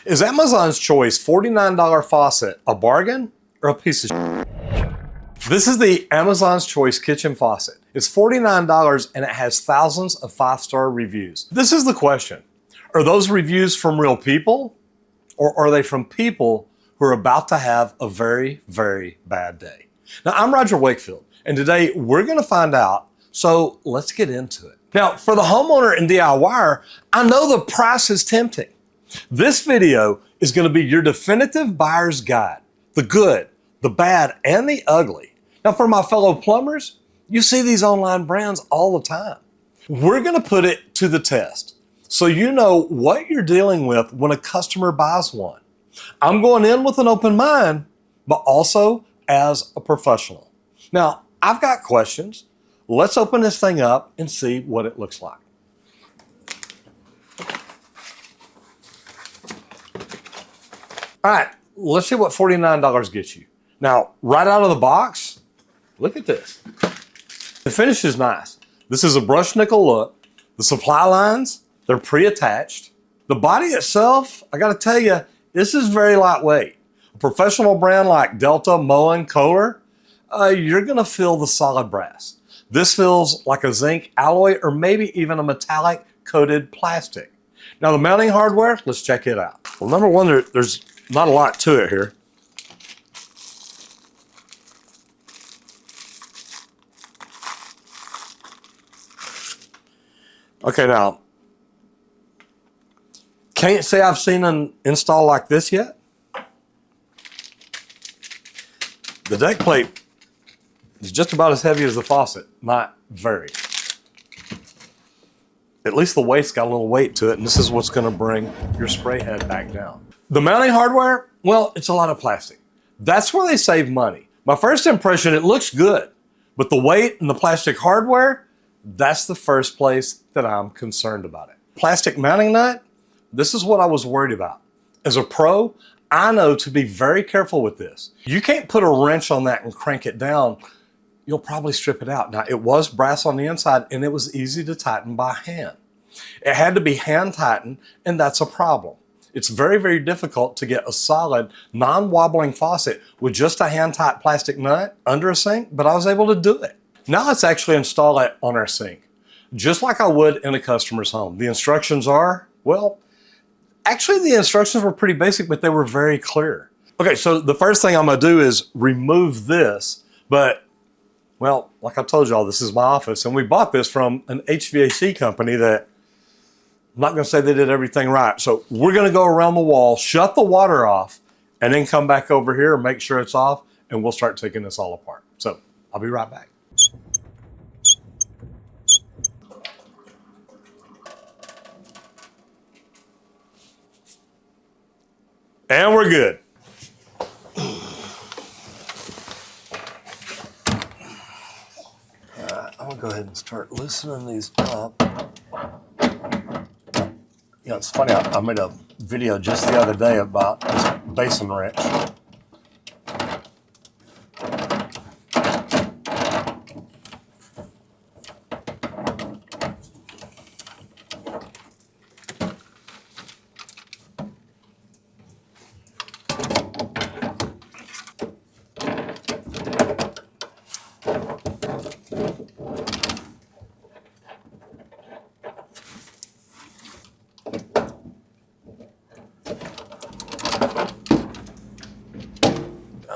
Is Amazon's Choice $49 faucet a bargain or a piece of shit? This is the Amazon's Choice kitchen faucet. It's $49 and it has thousands of 5-star reviews. This is the question. Are those reviews from real people or are they from people who are about to have a very, very bad day? Now, I'm Roger Wakefield and today we're gonna find out, so let's get into it. Now, for the homeowner and DIYer, I know the price is tempting. This video is going to be your definitive buyer's guide, the good, the bad, and the ugly. Now, for my fellow plumbers, you see these online brands all the time. We're going to put it to the test so you know what you're dealing with when a customer buys one. I'm going in with an open mind, but also as a professional. Now, I've got questions. Let's open this thing up and see what it looks like. All right, let's see what $49 gets you. Now, right out of the box, look at this. The finish is nice. This is a brushed nickel look. The supply lines, they're pre-attached. The body itself, I gotta tell you, this is very lightweight. A professional brand like Delta, Moen, Kohler, you're gonna feel the solid brass. This feels like a zinc alloy or maybe even a metallic coated plastic. Now the mounting hardware, let's check it out. Well, number one, there's not a lot to it here. Okay, now, can't say I've seen an install like this yet. The deck plate is just about as heavy as the faucet, not very. At least the weight's got a little weight to it, and this is what's gonna bring your spray head back down. The mounting hardware, well, it's a lot of plastic. That's where they save money. My first impression, it looks good, but the weight and the plastic hardware, that's the first place that I'm concerned about it. Plastic mounting nut, this is what I was worried about. As a pro, I know to be very careful with this. You can't put a wrench on that and crank it down. You'll probably strip it out. Now, it was brass on the inside and it was easy to tighten by hand. It had to be hand tightened, and that's a problem. It's very, very difficult to get a solid, non-wobbling faucet with just a hand-tight plastic nut under a sink, but I was able to do it. Now let's actually install it on our sink, just like I would in a customer's home. The instructions are, well, actually the instructions were pretty basic, but they were very clear. Okay, so the first thing I'm gonna do is remove this, but, well, like I told y'all, this is my office, and we bought this from an HVAC company that I'm not gonna say they did everything right. So we're gonna go around the wall, shut the water off, and then come back over here and make sure it's off, and we'll start taking this all apart. So I'll be right back. And we're good. All right, I'm gonna go ahead and start loosening these up. You know, it's funny, I made a video just the other day about this basin wrench.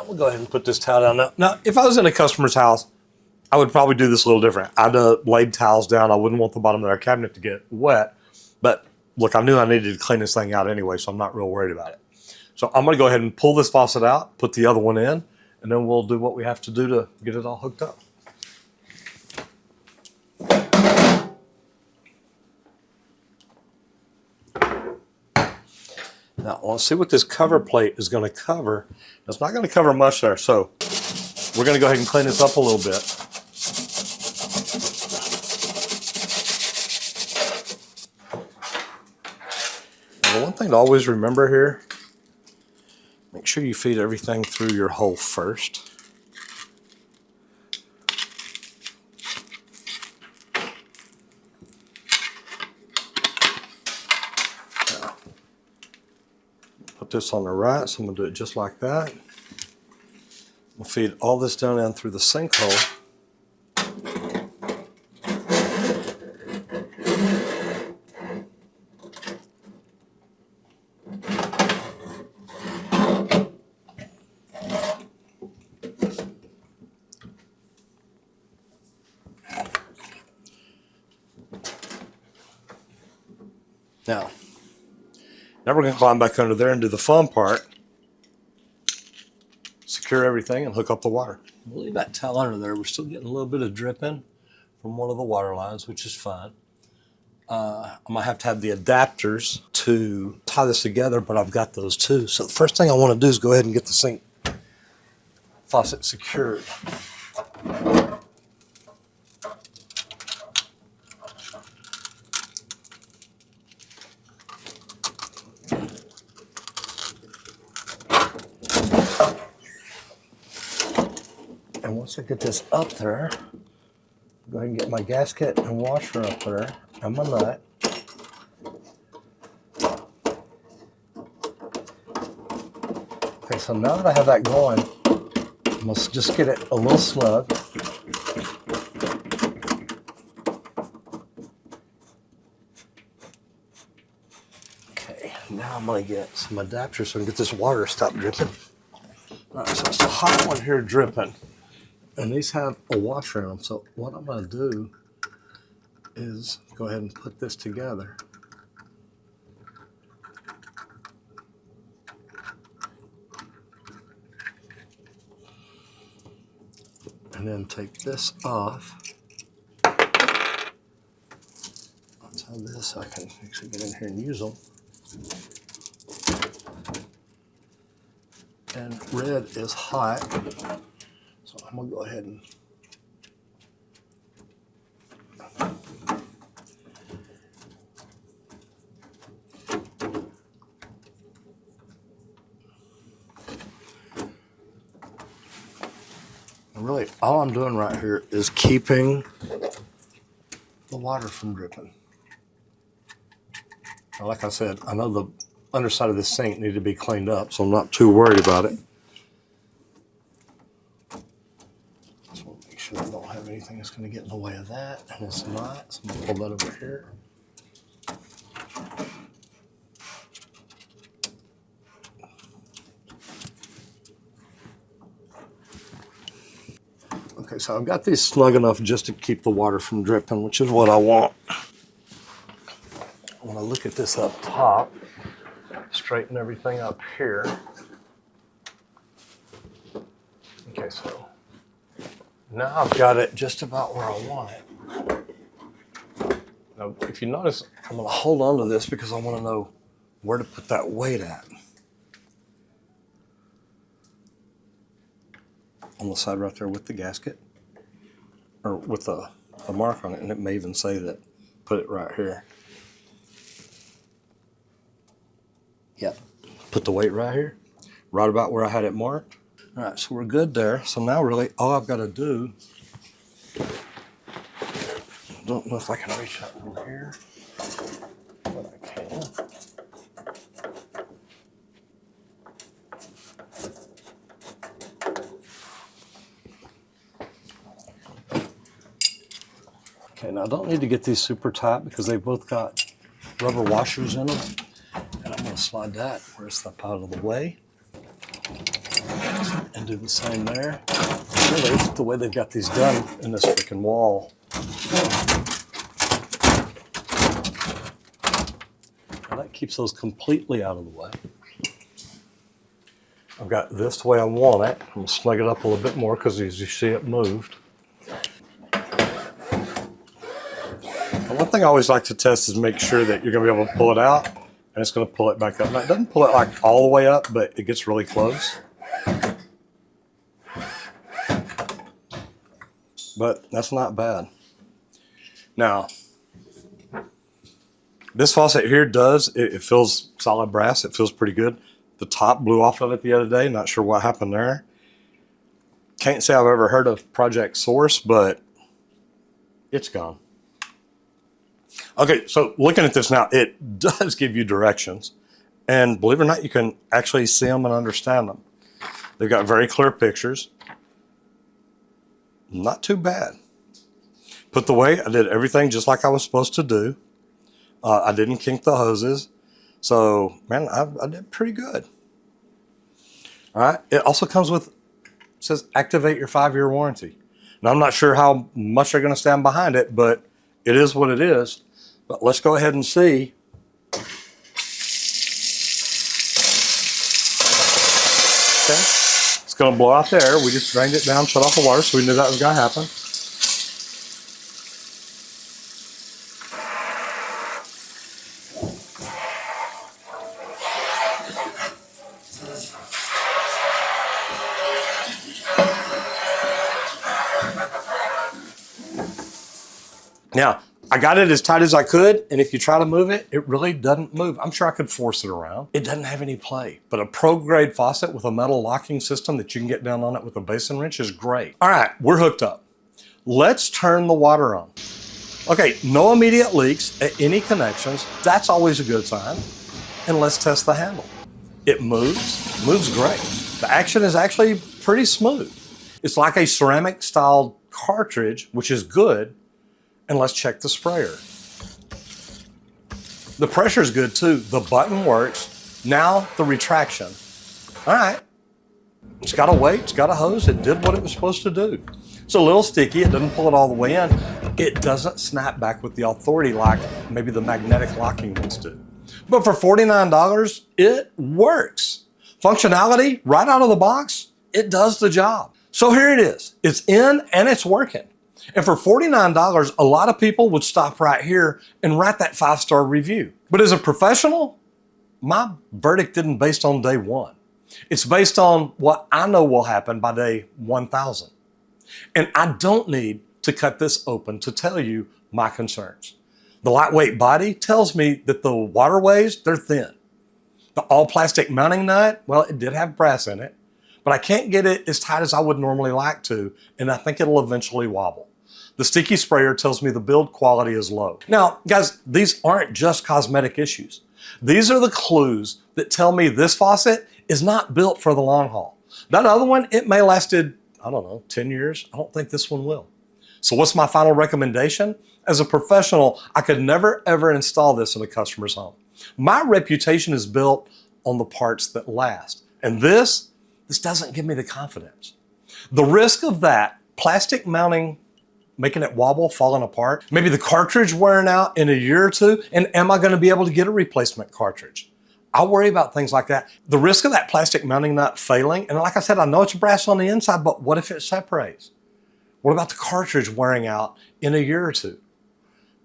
We'll go ahead and put this towel down. Now, if I was in a customer's house, I would probably do this a little different. I'd laid towels down. I wouldn't want the bottom of their cabinet to get wet. But look, I knew I needed to clean this thing out anyway, so I'm not real worried about it. So I'm gonna go ahead and pull this faucet out, put the other one in, and then we'll do what we have to do to get it all hooked up. Now, let's see what this cover plate is going to cover. It's not going to cover much there, so we're going to go ahead and clean this up a little bit. Now, the one thing to always remember here, make sure you feed everything through your hole first. Put this on the right, so I'm gonna do it just like that. We'll feed all this down through the sinkhole. Now we're going to climb back under there and do the fun part. Secure everything and hook up the water. We'll leave that towel under there. We're still getting a little bit of dripping from one of the water lines, which is fine. I'm going to have the adapters to tie this together, but I've got those too. So the first thing I want to do is go ahead and get the sink faucet secured. And once I get this up there, go ahead and get my gasket and washer up there and my nut. Okay, so now that I have that going, I'm going to just get it a little snug. Okay, now I'm going to get some adapters so I can get this water to stop dripping. All right, so it's a hot one here dripping. And these have a washer in them. So what I'm going to do is go ahead and put this together. And then take this off. Let's have this so I can actually get in here and use them. And red is hot. So I'm going to go ahead and really all I'm doing right here is keeping the water from dripping. Now, like I said, I know the underside of this sink needed to be cleaned up, so I'm not too worried about it. Just want to make sure I don't have anything that's going to get in the way of that, and it's not, so I'm going to pull that over here. Okay, so I've got these snug enough just to keep the water from dripping, which is what I want. I want to look at this up top, straighten everything up here. Okay, so now I've got it just about where I want it. Now, if you notice, I'm going to hold on to this because I want to know where to put that weight at. On the side right there with the gasket, or with the mark on it, and it may even say that, put it right here. Yep, put the weight right here, right about where I had it marked. All right, so we're good there. So now really all I've got to do, I don't know if I can reach up from here, but I can. Okay, now I don't need to get these super tight because they've both got rubber washers in them. And I'm going to slide that where it's up out of the way. And do the same there. Really, the way they've got these done in this freaking wall. Now that keeps those completely out of the way. I've got this the way I want it. I'm going to snug it up a little bit more because as you see it moved. One thing I always like to test is make sure that you're going to be able to pull it out, and it's going to pull it back up. Now, it doesn't pull it like all the way up, but it gets really close. But that's not bad. Now, this faucet here it feels solid brass. It feels pretty good. The top blew off of it the other day. Not sure what happened there. Can't say I've ever heard of Project Source, but it's gone. Okay, so looking at this now, it does give you directions, And believe it or not, you can actually see them and understand them. They've got very clear pictures. Not too bad. Put the weight, I did everything just like I was supposed to do. I didn't kink the hoses. So, man, I did pretty good. All right. It also comes with, it says activate your 5-year warranty. Now, I'm not sure how much they're going to stand behind it, but it is what it is. But let's go ahead and see. Okay. It's going to blow out there. We just drained it down, shut off the water, so we knew that was going to happen. Now, I got it as tight as I could, and if you try to move it, it really doesn't move. I'm sure I could force it around. It doesn't have any play, but a pro-grade faucet with a metal locking system that you can get down on it with a basin wrench is great. All right, we're hooked up. Let's turn the water on. Okay, no immediate leaks at any connections. That's always a good sign. And let's test the handle. It moves great. The action is actually pretty smooth. It's like a ceramic style cartridge, which is good. And let's check the sprayer. The pressure is good too. The button works. Now the retraction. All right. It's got a weight, it's got a hose. It did what it was supposed to do. It's a little sticky. It doesn't pull it all the way in. It doesn't snap back with the authority like maybe the magnetic locking ones do. But for $49, it works. Functionality right out of the box, it does the job. So here it is. It's in and it's working. And for $49, a lot of people would stop right here and write that 5-star review. But as a professional, my verdict isn't based on day one. It's based on what I know will happen by day 1,000. And I don't need to cut this open to tell you my concerns. The lightweight body tells me that the waterways, they're thin. The all plastic mounting nut, well, it did have brass in it, but I can't get it as tight as I would normally like to, and I think it'll eventually wobble. The sticky sprayer tells me the build quality is low. Now, guys, these aren't just cosmetic issues. These are the clues that tell me this faucet is not built for the long haul. That other one, it may lasted, I don't know, 10 years. I don't think this one will. So what's my final recommendation? As a professional, I could never, ever install this in a customer's home. My reputation is built on the parts that last. And this doesn't give me the confidence. The risk of that plastic mounting making it wobble, falling apart, maybe the cartridge wearing out in a year or two, and am I going to be able to get a replacement cartridge? I worry about things like that. The risk of that plastic mounting nut failing, and like I said, I know it's brass on the inside, but what if it separates? What about the cartridge wearing out in a year or two?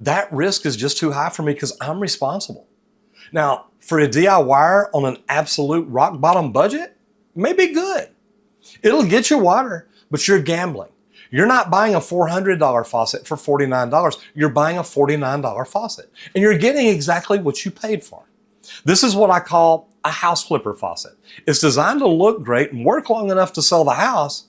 That risk is just too high for me because I'm responsible. Now, for a DIYer on an absolute rock bottom budget, it may be good. It'll get you water, but you're gambling. You're not buying a $400 faucet for $49. You're buying a $49 faucet, and you're getting exactly what you paid for. This is what I call a house flipper faucet. It's designed to look great and work long enough to sell the house,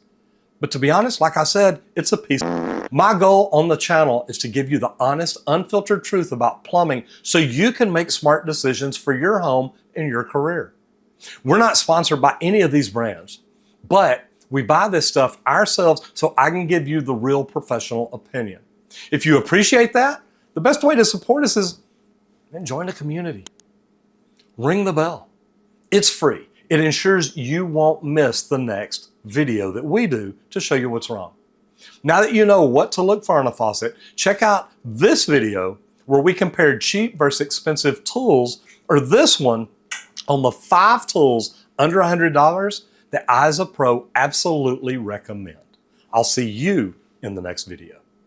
but to be honest, like I said, it's a piece. My goal on the channel is to give you the honest, unfiltered truth about plumbing so you can make smart decisions for your home and your career. We're not sponsored by any of these brands, but we buy this stuff ourselves so I can give you the real professional opinion. If you appreciate that, the best way to support us is join the community. Ring the bell. It's free. It ensures you won't miss the next video that we do to show you what's wrong. Now that you know what to look for in a faucet, check out this video where we compared cheap versus expensive tools, or this one on the 5 tools under $100 that I as a pro absolutely recommend. I'll see you in the next video.